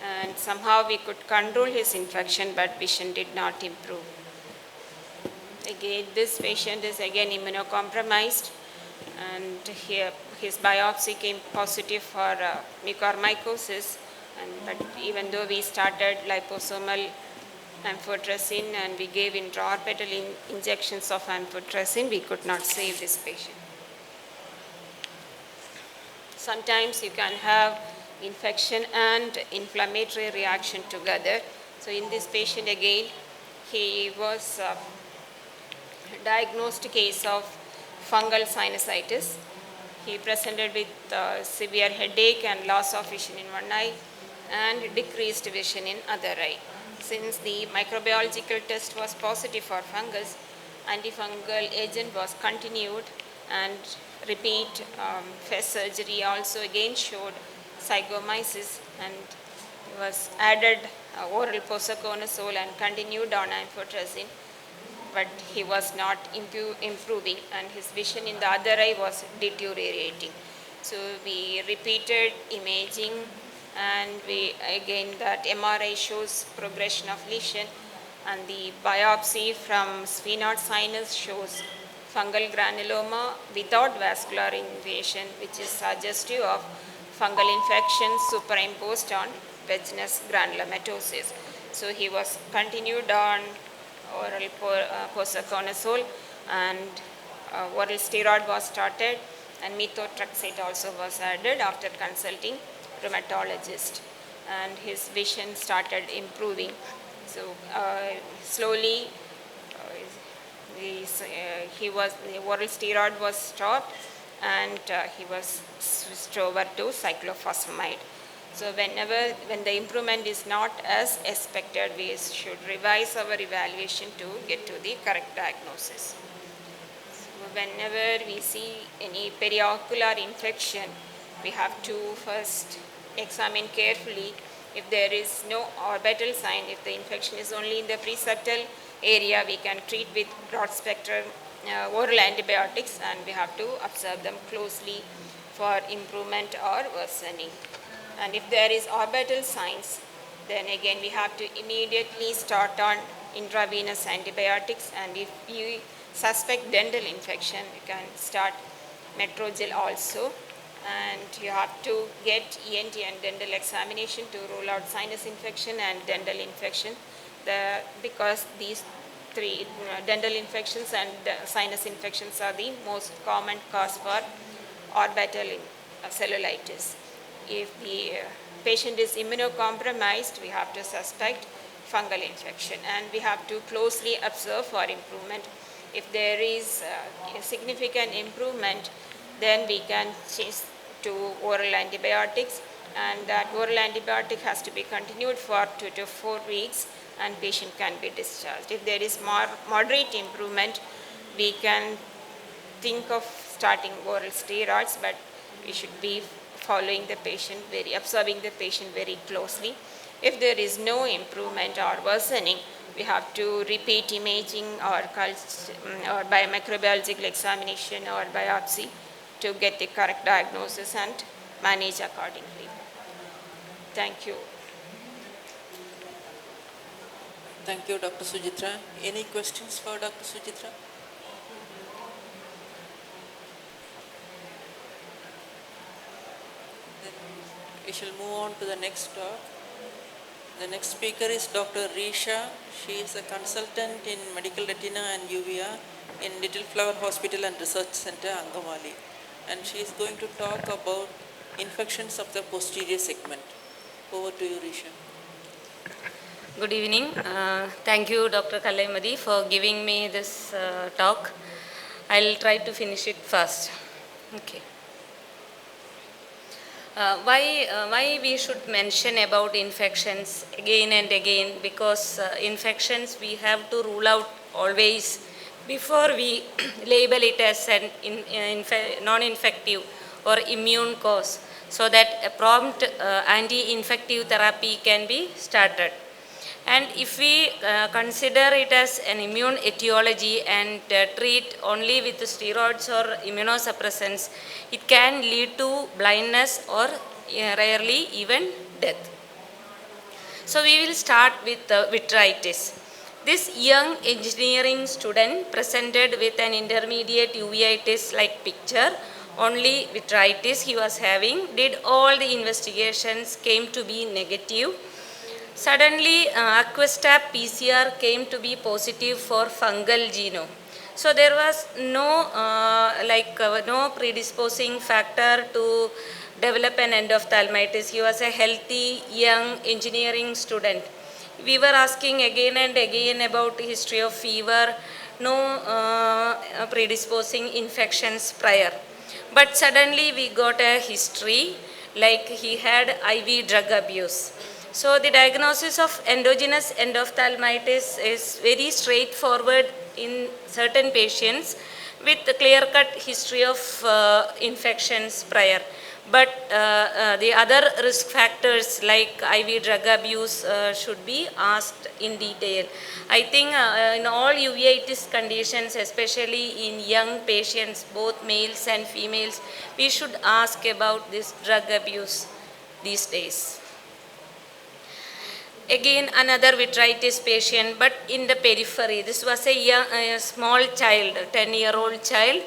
and somehow we could control his infection, but vision did not improve. Again, this patient is again immunocompromised, and here his biopsy came positive for mucormycosis, but even though we started liposomal amphotericin and we gave intraorbital injections of amphotericin, we could not save this patient. Sometimes you can have infection and inflammatory reaction together. So in this patient again, he was diagnosed case of fungal sinusitis. He presented with severe headache and loss of vision in one eye and decreased vision in other eye. Since the microbiological test was positive for fungus, antifungal agent was continued and repeat fist surgery also again showed zygomyces, and he was added oral posaconazole and continued on amphotericin, but he was not improving, and his vision in the other eye was deteriorating. So we repeated imaging, and we again that MRI shows progression of lesion, and the biopsy from sphenoid sinus shows fungal granuloma without vascular invasion, which is suggestive of fungal infection superimposed on vaginous granulomatosis. So he was continued on oral posaconazole, and oral steroid was started, and methotrexate also was added after consulting rheumatologist, and his vision started improving. So slowly the oral steroid was stopped, and he was switched over to cyclophosphamide. So when the improvement is not as expected, we should revise our evaluation to get to the correct diagnosis. So whenever we see any periocular infection, we have to first examine carefully if there is no orbital sign. If the infection is only in the preseptal area, we can treat with broad spectrum oral antibiotics, and we have to observe them closely for improvement or worsening. And if there is orbital signs, then again we have to immediately start on intravenous antibiotics, and if you suspect dental infection, you can start Metrogel also, and you have to get ENT and dental examination to rule out sinus infection and dental infection, because these three dental infections and sinus infections are the most common cause for orbital cellulitis. If the patient is immunocompromised, we have to suspect fungal infection, and we have to closely observe for improvement. If there is a significant improvement, then we can change to oral antibiotics, and that oral antibiotic has to be continued for 2 to 4 weeks, and patient can be discharged. If there is moderate improvement, we can think of starting oral steroids, but we should be following the patient, observing the patient very closely. If there is no improvement or worsening, we have to repeat imaging or biomicrobiological examination or biopsy to get the correct diagnosis and manage accordingly. Thank you. Thank you, Dr. Sujitra. Any questions for Dr. Sujitra? Then we shall move on to the next talk. The next speaker is Dr. Risha. She is a consultant in medical retina and UVR in Little Flower Hospital and Research Center, Angamali. And she is going to talk about infections of the posterior segment. Over to you, Risha. Good evening. Thank you, Dr. KALAIMATHI, for giving me this talk. I'll try to finish it fast. Okay. Why we should mention about infections again and again? Because infections we have to rule out always before we label it as an non-infective or immune cause, so that a prompt anti-infective therapy can be started. And if we consider it as an immune etiology and treat only with steroids or immunosuppressants, it can lead to blindness or rarely even death. So we will start with vitritis. This young engineering student presented with an intermediate uveitis like picture, only vitritis he was having, did all the investigations, came to be negative. Suddenly, Aquestap PCR came to be positive for fungal genome. So there was no predisposing factor to develop an endophthalmitis. He was a healthy young engineering student. We were asking again and again about history of fever, no predisposing infections prior. But suddenly we got a history like he had IV drug abuse. So the diagnosis of endogenous endophthalmitis is very straightforward in certain patients. with a clear-cut history of infections prior. But the other risk factors like IV drug abuse should be asked in detail. I think in all uveitis conditions, especially in young patients, both males and females, we should ask about this drug abuse these days. Again, another vitritis patient, but in the periphery. This was a small child, 10-year-old child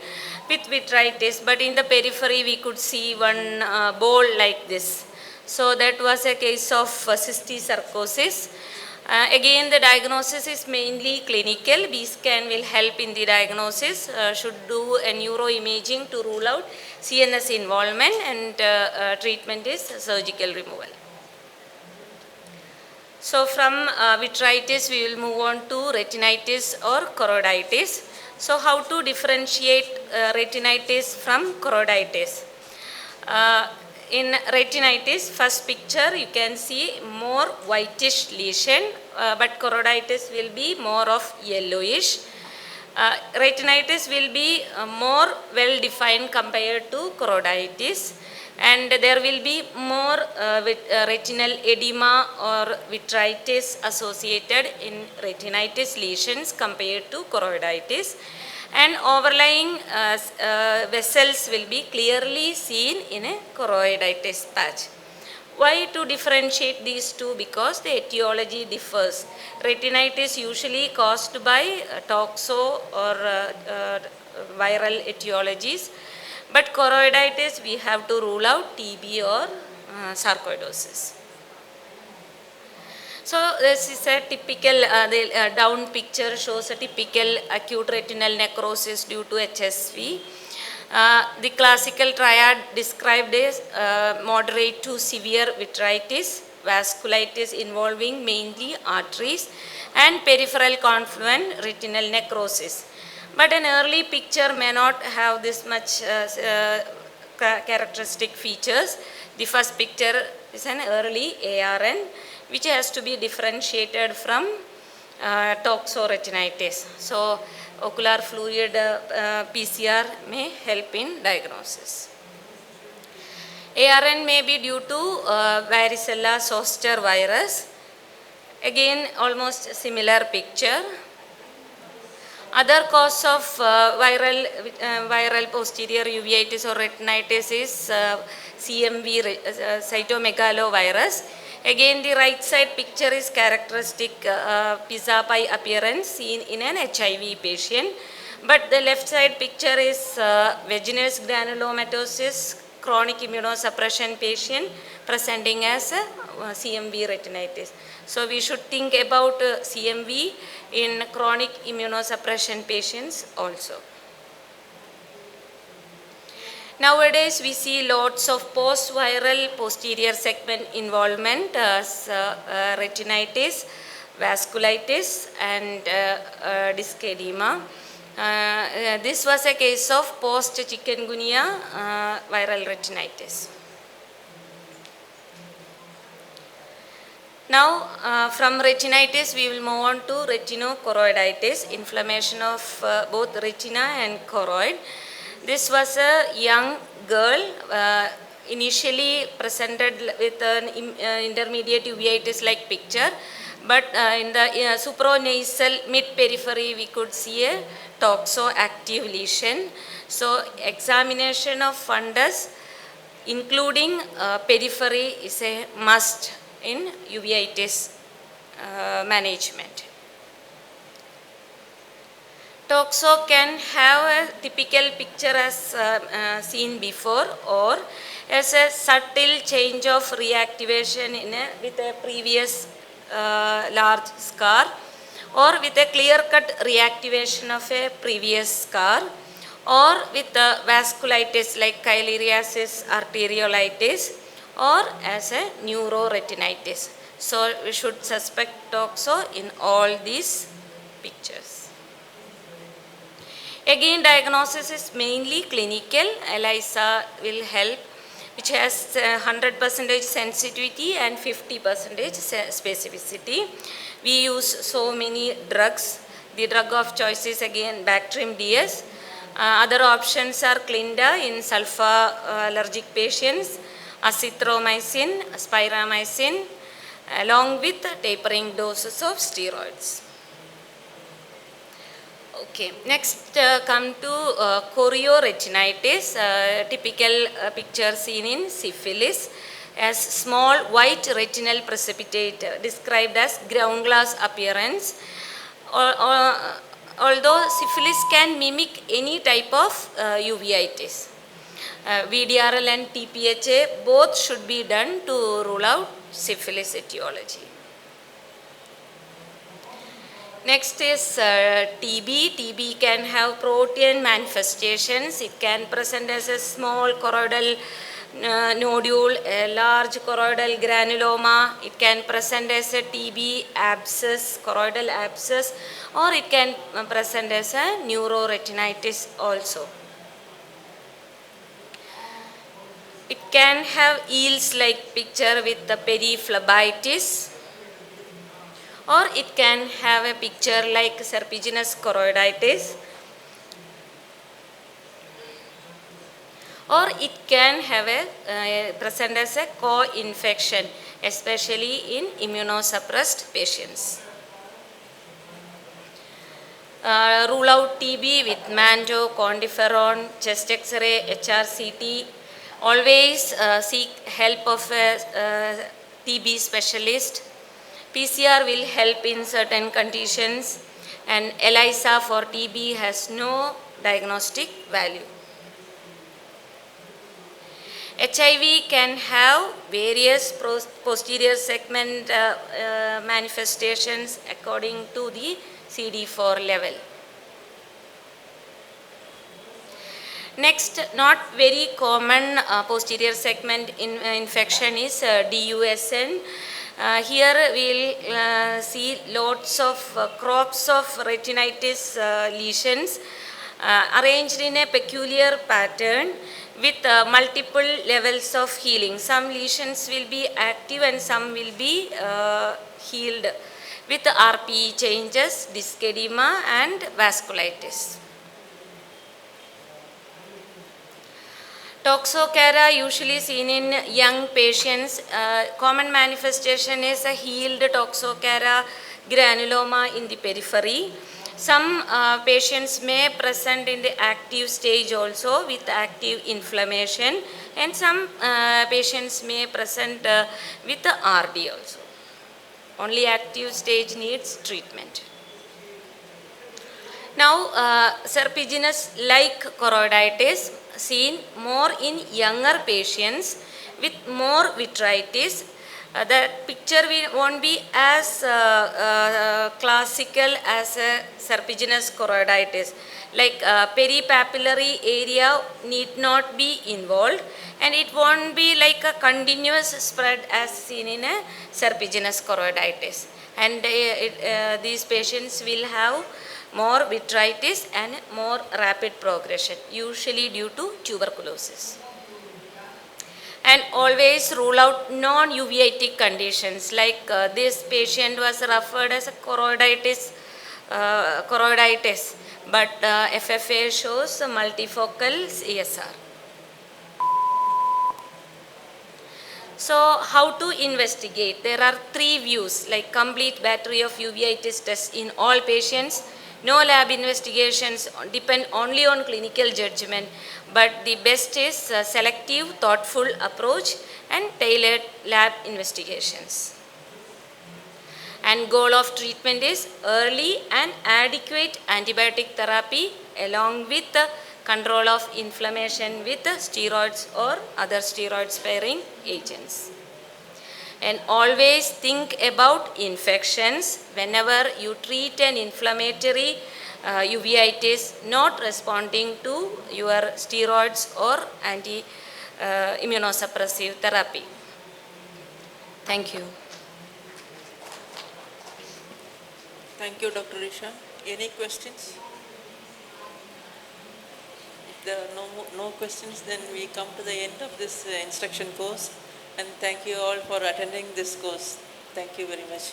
with vitritis, but in the periphery we could see one ball like this. So that was a case of cysticercosis. Again, the diagnosis is mainly clinical. B-scan will help in the diagnosis. Should do a neuroimaging to rule out CNS involvement, and treatment is surgical removal. So from vitritis, we will move on to retinitis or choroiditis. So how to differentiate retinitis from choroiditis? In retinitis, first picture you can see more whitish lesion, but choroiditis will be more of yellowish. Retinitis will be more well defined compared to choroiditis, and there will be more retinal edema or vitritis associated in retinitis lesions compared to choroiditis, and overlying vessels will be clearly seen in a choroiditis patch. Why to differentiate these two? Because the etiology differs. Retinitis usually caused by toxo or viral etiologies, but choroiditis we have to rule out TB or sarcoidosis. So this is a typical, the down picture shows a typical acute retinal necrosis due to HSV. The classical triad described is moderate to severe vitritis, vasculitis involving mainly arteries, and peripheral confluent retinal necrosis. But an early picture may not have this much characteristic features. The first picture is an early ARN, which has to be differentiated from toxoretinitis. So ocular fluid PCR may help in diagnosis. ARN may be due to varicella zoster virus. Again, almost similar picture. Other cause of viral posterior uveitis or retinitis is CMV, cytomegalovirus. Again, the right side picture is characteristic pizza pie appearance seen in an HIV patient. But the left side picture is vaginous granulomatosis, chronic immunosuppression patient presenting as a CMV retinitis. So we should think about CMV in chronic immunosuppression patients also. Nowadays we see lots of post-viral posterior segment involvement as retinitis, vasculitis, and disc edema. This was a case of post-chikungunya viral retinitis. Now, from retinitis, we will move on to retinochoroiditis, inflammation of both retina and choroid. This was a young girl, initially presented with an intermediate uveitis-like picture, but in the supranasal mid-periphery, we could see a toxoactive lesion. So, examination of fundus, including periphery, is a must in uveitis management. Toxo can have a typical picture as seen before, or as a subtle change of reactivation with a previous large scar, or with a clear-cut reactivation of a previous scar, or with vasculitis like chyleriasis arteriolitis, or as a neuroretinitis. So we should suspect toxo in all these pictures. Again, diagnosis is mainly clinical. ELISA will help, which has 100% sensitivity and 50% specificity. We use so many drugs. The drug of choice is again Bactrim DS. Other options are Clinda in sulfa allergic patients, azithromycin, spiramycin, along with tapering doses of steroids. Okay, next come to chorioretinitis, typical picture seen in syphilis, as small white retinal precipitate described as ground glass appearance. Although syphilis can mimic any type of uveitis. VDRL and TPHA both should be done to rule out syphilis etiology. Next is TB. TB can have protein manifestations. It can present as a small choroidal nodule, a large choroidal granuloma. It can present as a TB abscess, choroidal abscess, or it can present as a neuroretinitis also. It can have eels-like picture with the periphlebitis, or it can have a picture like serpiginous choroiditis, or it can have a present as a co-infection, especially in immunosuppressed patients. Rule out TB with Manto, Quantiferon, chest X-ray, HRCT. Always seek help of a TB specialist. PCR will help in certain conditions, and ELISA for TB has no diagnostic value. HIV can have various posterior segment manifestations according to the CD4 level. Next, not very common posterior segment infection is DUSN. Here we will see lots of crops of retinitis lesions arranged in a peculiar pattern with multiple levels of healing. Some lesions will be active and some will be healed with RPE changes, disc edema and vasculitis. Toxocara usually seen in young patients. Common manifestation is a healed toxocara granuloma in the periphery. Some patients may present in the active stage also with active inflammation, and some patients may present with the RD also. Only active stage needs treatment. Now, serpiginous-like choroiditis seen more in younger patients with more vitritis. The picture won't be as classical as a serpiginous choroiditis. Like peripapillary area need not be involved, and it won't be like a continuous spread as seen in a serpiginous choroiditis. And these patients will have more vitritis and more rapid progression, usually due to tuberculosis. And always rule out non-uveitic conditions, like this patient was referred as a choroiditis, but FFA shows multifocal CSR. So how to investigate? There are 3 views, like complete battery of uveitis tests in all patients. No lab investigations, depend only on clinical judgment, but the best is selective, thoughtful approach and tailored lab investigations. And goal of treatment is early and adequate antibiotic therapy along with the control of inflammation with steroids or other steroid sparing agents. And always think about infections whenever you treat an inflammatory uveitis not responding to your steroids or immunosuppressive therapy. Thank you. Thank you, Dr. Risha. Any questions? If there are no questions, then we come to the end of this instruction course. And thank you all for attending this course. Thank you very much.